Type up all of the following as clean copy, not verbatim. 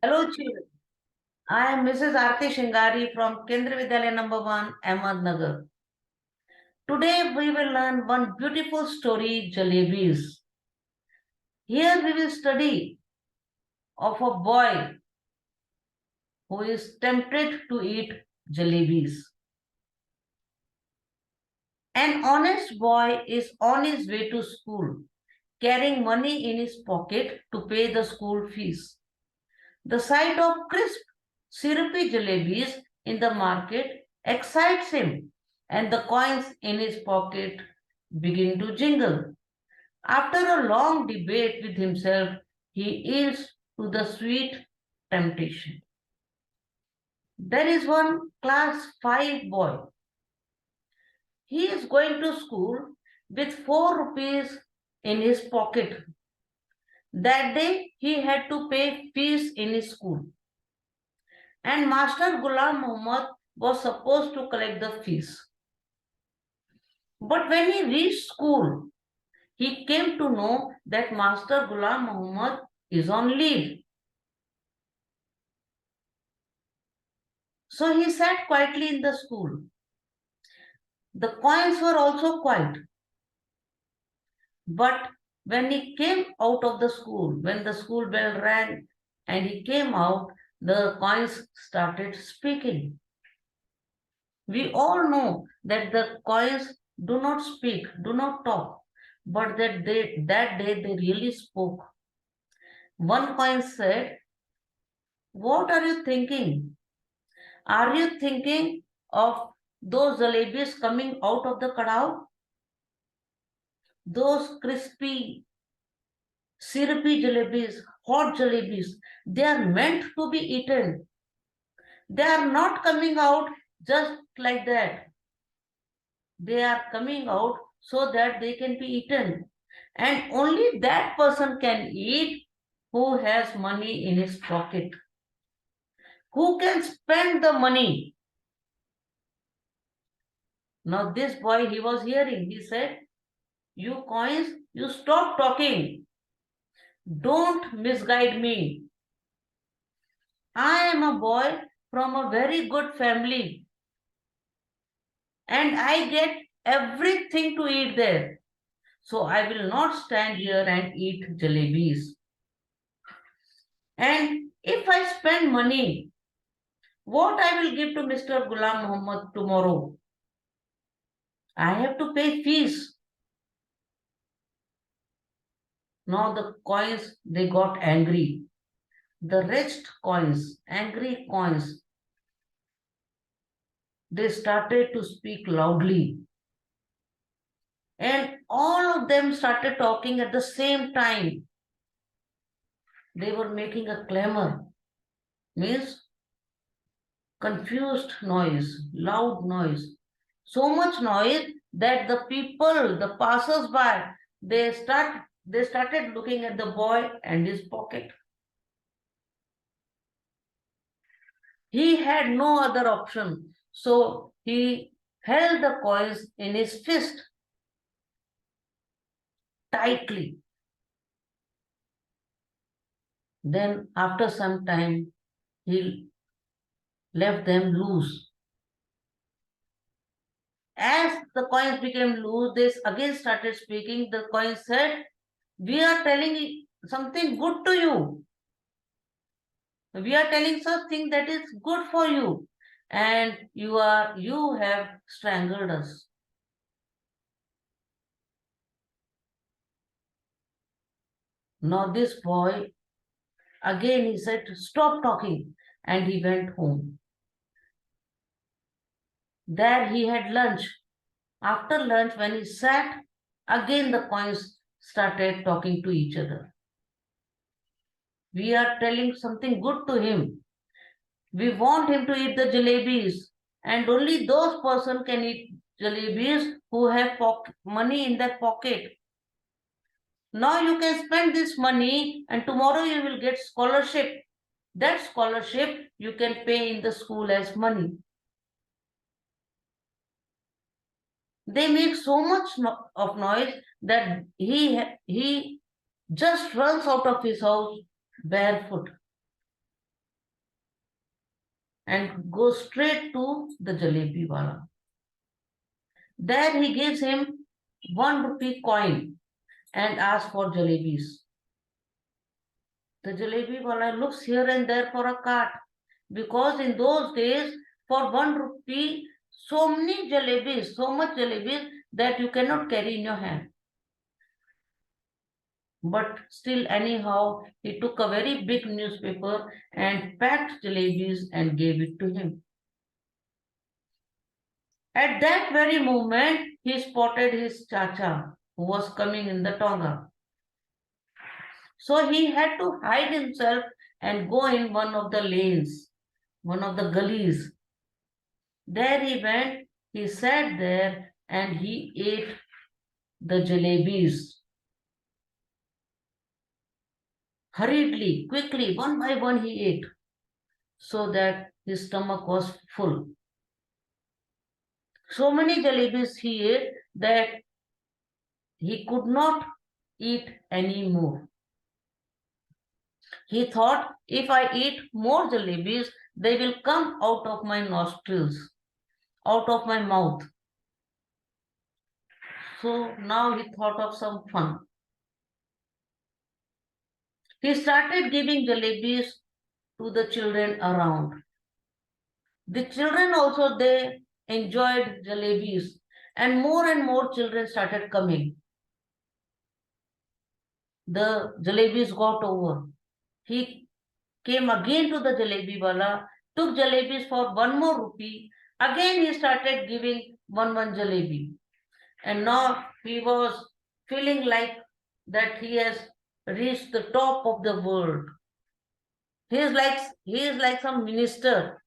Hello, children. I am Mrs. Aarti Shingari from Kendra Vidyalaya number 1, Ahmednagar. Today we will learn one beautiful story, Jalebis. Here we will study of a boy who is tempted to eat jalebis. An honest boy is on his way to school, carrying money in his pocket to pay the school fees. The sight of crisp, syrupy jalebis in the market excites him, and the coins in his pocket begin to jingle. After a long debate with himself, he yields to the sweet temptation. There is one class 5 boy. He is going to school with 4 rupees in his pocket. That day, he had to pay fees in his school, and Master Ghulam Muhammad was supposed to collect the fees. But when he reached school, he came to know that Master Ghulam Muhammad is on leave. So he sat quietly in the school. The coins were also quiet. But when he came out of the school, when the school bell rang and he came out, the coins started speaking. We all know that the coins do not speak, do not talk, but that day they really spoke. One coin said, "What are you thinking? Are you thinking of those jalebis coming out of the kadao? Those crispy, syrupy jalebis, hot jalebis, they are meant to be eaten. They are not coming out just like that. They are coming out so that they can be eaten. And only that person can eat who has money in his pocket, who can spend the money." Now this boy, he was hearing, he said, "You coins, you stop talking. Don't misguide me. I am a boy from a very good family and I get everything to eat there. So I will not stand here and eat jalebis. And if I spend money, what I will give to Mr. Ghulam Muhammad tomorrow? I have to pay fees." Now the coins, they got angry. The wretched coins, angry coins, they started to speak loudly. And all of them started talking at the same time. They were making a clamor, means confused noise, loud noise. So much noise that the people, the passers-by, they started looking at the boy and his pocket. He had no other option. So he held the coins in his fist tightly. Then after some time, he left them loose. As the coins became loose, they again started speaking. The coins said, "We are telling something good to you. We are telling something that is good for you. And you have strangled us." Now this boy, again he said, "Stop talking." And he went home. There he had lunch. After lunch, when he sat, again the coins started talking to each other. We are telling something good to him. We want him to eat the jalebis, and only those person can eat jalebis who have money in their pocket. Now you can spend this money, and tomorrow you will get scholarship. That scholarship you can pay in the school as money. They make so much of noise that he just runs out of his house barefoot. and goes straight to the jalebi wala. There he gives him 1 rupee coin and asks for jalebis. The jalebi wala looks here and there for a cart because in those days, for 1 rupee, so many jalebis, so much jalebis that you cannot carry in your hand. But still, anyhow, he took a very big newspaper and packed jalebis and gave it to him. At that very moment, he spotted his chacha who was coming in the tonga. So he had to hide himself and go in one of the lanes, one of the gullies. There he went, he sat there and he ate the jalebis. Hurriedly, quickly, one by one he ate so that his stomach was full. So many jalebis he ate that he could not eat any more. He thought, if I eat more jalebis, they will come out of my nostrils, out of my mouth. So now he thought of some fun. He started giving jalebis to the children around. The children also, they enjoyed jalebis and more children started coming. The jalebis got over. He came again to the jalebi wala, took jalebis for 1 more rupee. Again he started giving one jalebi. And now he was feeling like that he has reached the top of the world. He is like some minister.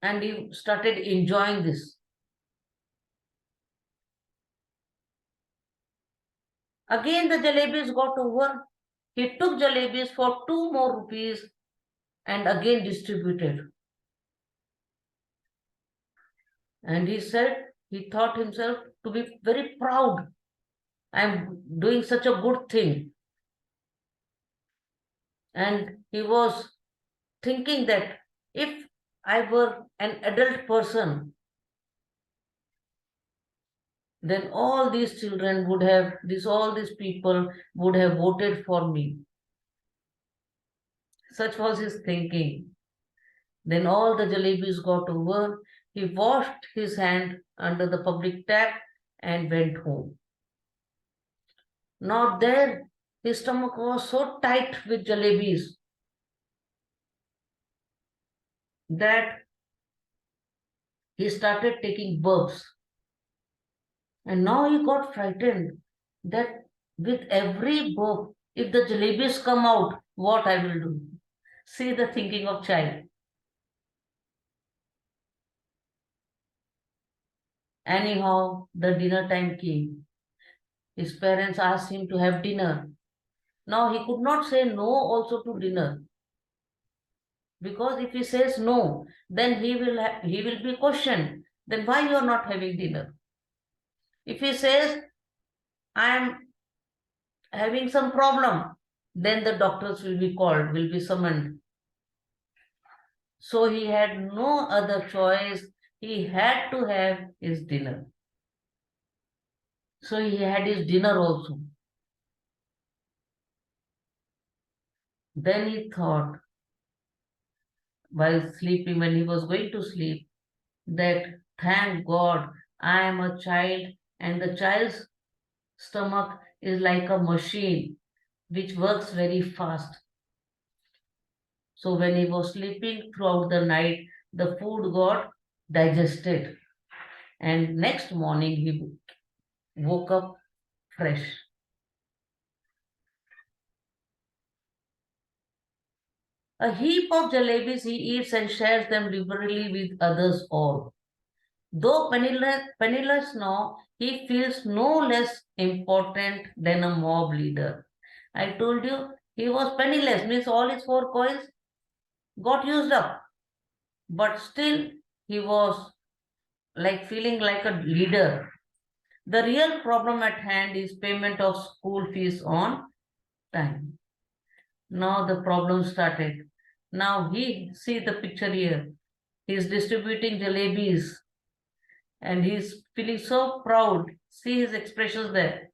And he started enjoying this. Again the jalebis got over. He took jalebis for 2 more rupees and again distributed. And he said, he thought himself to be very proud. I am doing such a good thing. And he was thinking that if I were an adult person, then all these children would have, all these people would have voted for me. Such was his thinking. Then all the jalebis got over. He washed his hand under the public tap and went home. Not there, his stomach was so tight with jalebis that he started taking burps. And now he got frightened that with every burp, if the jalebis come out, what I will do? See the thinking of child. Anyhow, the dinner time came. His parents asked him to have dinner. Now he could not say no also to dinner. Because if he says no, then he will be questioned. Then why you are not having dinner? If he says, I am having some problem, then the doctors will be called, will be summoned. So he had no other choice. He had to have his dinner. So he had his dinner also. Then he thought, while sleeping, when he was going to sleep, that thank God I am a child and the child's stomach is like a machine which works very fast. So when he was sleeping throughout the night, the food got digested. And next morning he woke up fresh. A heap of jalebis he eats and shares them liberally with others all. Though penniless now, he feels no less important than a mob leader. I told you he was penniless, means all his 4 coins got used up. But still he was like feeling like a leader. The real problem at hand is payment of school fees on time. Now the problem started. Now he see the picture here. He is distributing jalebis and he's feeling so proud. See his expressions there.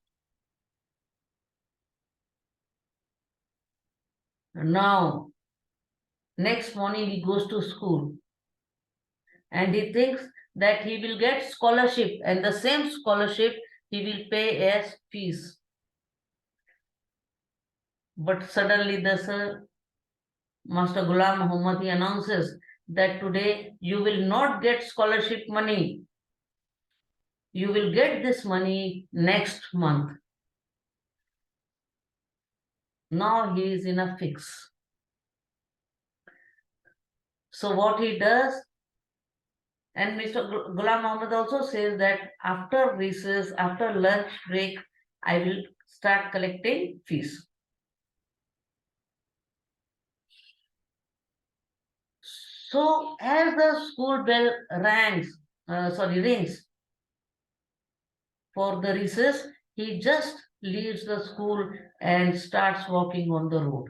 Now, next morning he goes to school and he thinks that he will get scholarship and the same scholarship he will pay as fees. But suddenly the sir, Master Ghulam Muhammad, he announces that today you will not get scholarship money. You will get this money next month. Now he is in a fix. So what he does, and Mr. Ghulam Muhammad also says that after recess, after lunch break, I will start collecting fees. So as the school bell rings for the recess, he just leaves the school and starts walking on the road.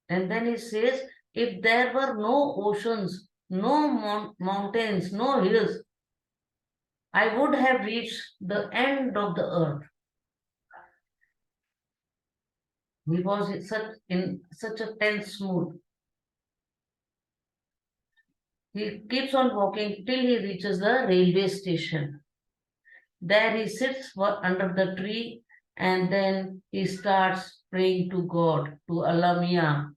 And then he says, if there were no oceans, no mountains, no hills, I would have reached the end of the earth. He was in such a tense mood. He keeps on walking till he reaches the railway station. There he sits under the tree and then he starts praying to God, to Allah Mia.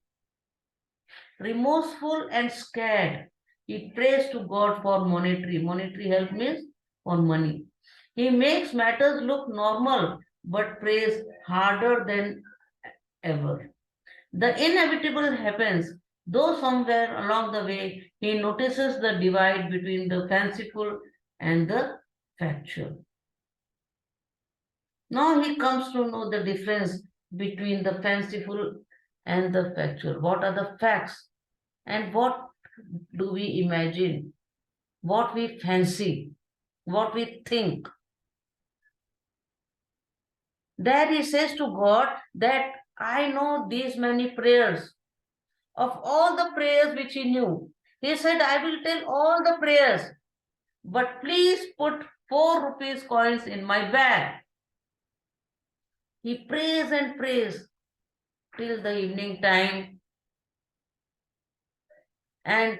Remorseful and scared, he prays to God for monetary help means for money. He makes matters look normal but prays harder than ever. The inevitable happens, though somewhere along the way he notices the divide between the fanciful and the factual. Now he comes to know the difference between the fanciful and the factual. What are the facts and what do we imagine? What we fancy? What we think? There he says to God that I know these many prayers. Of all the prayers which he knew, he said, I will tell all the prayers, but please put 4 rupees coins in my bag. He prays and prays till the evening time and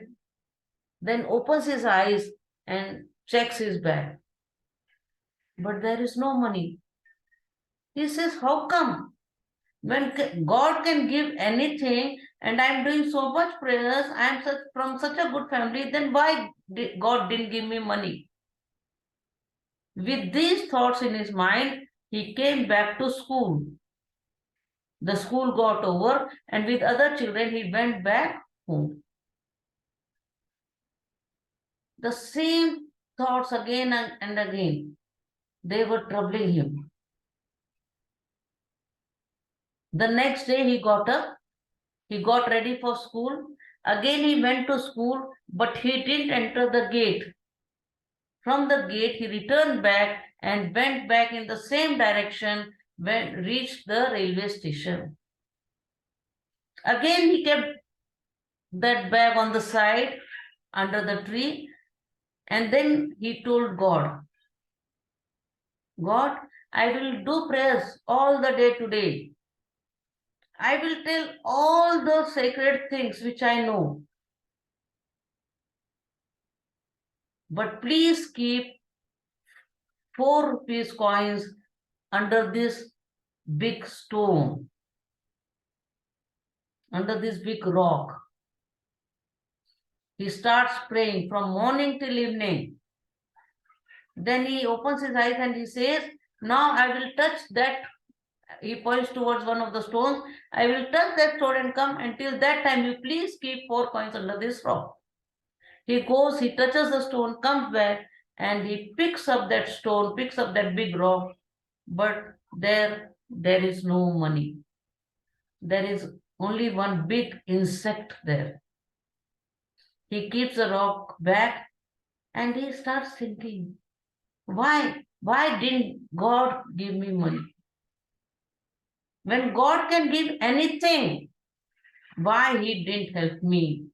then opens his eyes and checks his bag. But there is no money. He says, how come? When God can give anything and I'm doing so much prayers, I'm from such a good family, then why God didn't give me money? With these thoughts in his mind, he came back to school. The school got over and with other children, he went back home. The same thoughts again and again, they were troubling him. The next day he got up, he got ready for school. Again he went to school, but he didn't enter the gate. From the gate he returned back and went back in the same direction when reached the railway station. Again he kept that bag on the side under the tree and then he told God, God, I will do prayers all the day today. I will tell all the sacred things which I know. But please keep 4 rupees coins under this big stone, under this big rock. He starts praying from morning till evening. Then he opens his eyes and he says, now I will touch that. He points towards one of the stones. I will touch that stone and come. Until that time, you please keep 4 coins under this rock. He goes, he touches the stone, comes back, and he picks up that stone, picks up that big rock. But there is no money. There is only one big insect there. He keeps the rock back and he starts thinking, why didn't God give me money? When God can give anything, why he didn't help me?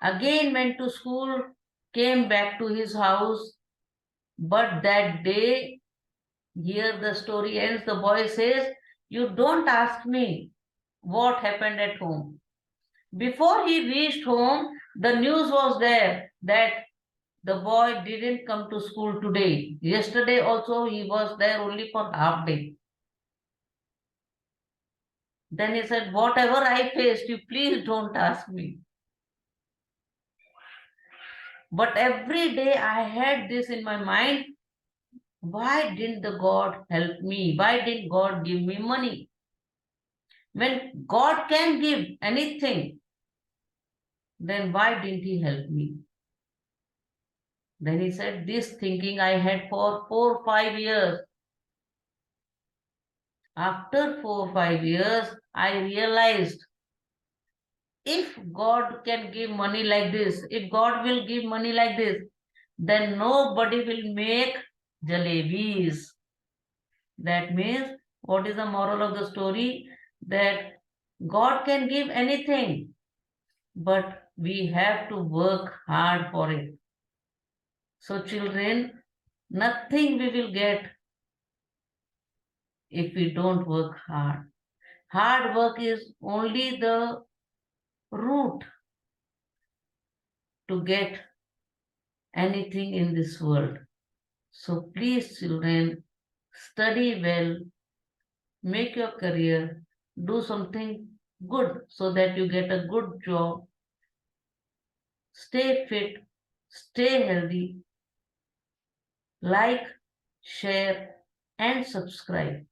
Again went to school, came back to his house, but that day, here the story ends, the boy says, you don't ask me what happened at home. Before he reached home, the news was there that the boy didn't come to school today. Yesterday also he was there only for half day. Then he said, whatever I faced, you please don't ask me. But every day I had this in my mind, why didn't the God help me? Why didn't God give me money? When God can give anything, then why didn't he help me? Then he said, this thinking I had for 4 or 5 years. After 4 or 5 years, I realized if God can give money like this, if God will give money like this, then nobody will make jalebis. That means, what is the moral of the story? That God can give anything, but we have to work hard for it. So children, nothing we will get if we don't work hard. Hard work is only the route to get anything in this world. So please children, study well, make your career, do something good so that you get a good job, stay fit, stay healthy, like, share and subscribe.